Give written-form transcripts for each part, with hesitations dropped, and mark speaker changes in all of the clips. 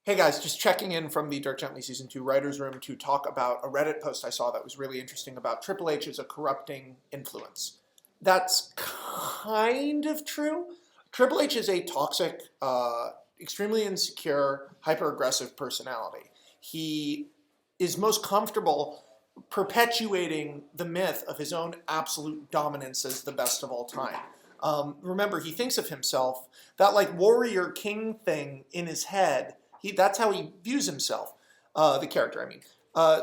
Speaker 1: Hey guys, just checking in from the Dirk Gently Season 2 Writers Room to talk about a Reddit post I saw that was really interesting about Triple H as a corrupting influence. That's kind of true. Triple H is a toxic, extremely insecure, hyper-aggressive personality. He is most comfortable perpetuating the myth of his own absolute dominance as the best of all time. Remember, he thinks of himself, that like warrior king thing in his head, that's how he views himself, the character, I mean.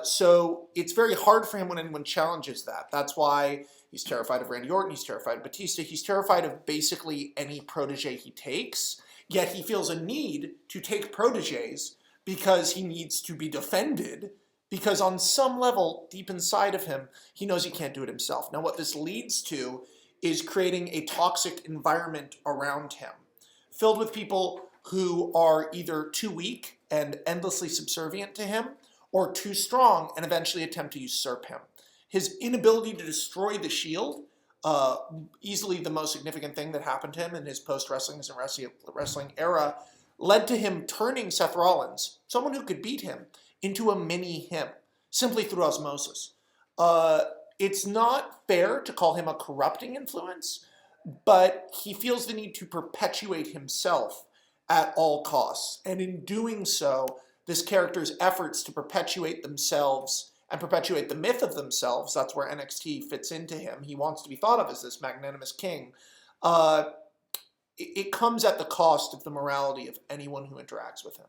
Speaker 1: So it's very hard for him when anyone challenges that. That's why he's terrified of Randy Orton, he's terrified of Batista, he's terrified of basically any protege he takes, yet he feels a need to take proteges because he needs to be defended, because on some level, deep inside of him, he knows he can't do it himself. Now what this leads to is creating a toxic environment around him, filled with people who are either too weak and endlessly subservient to him, or too strong and eventually attempt to usurp him. His inability to destroy the Shield, easily the most significant thing that happened to him in his post-wrestling and wrestling era, led to him turning Seth Rollins, someone who could beat him, into a mini-him, simply through osmosis. It's not fair to call him a corrupting influence, but he feels the need to perpetuate himself at all costs. And in doing so, this character's efforts to perpetuate themselves and perpetuate the myth of themselves, that's where NXT fits into him. He wants to be thought of as this magnanimous king. It comes at the cost of the morality of anyone who interacts with him.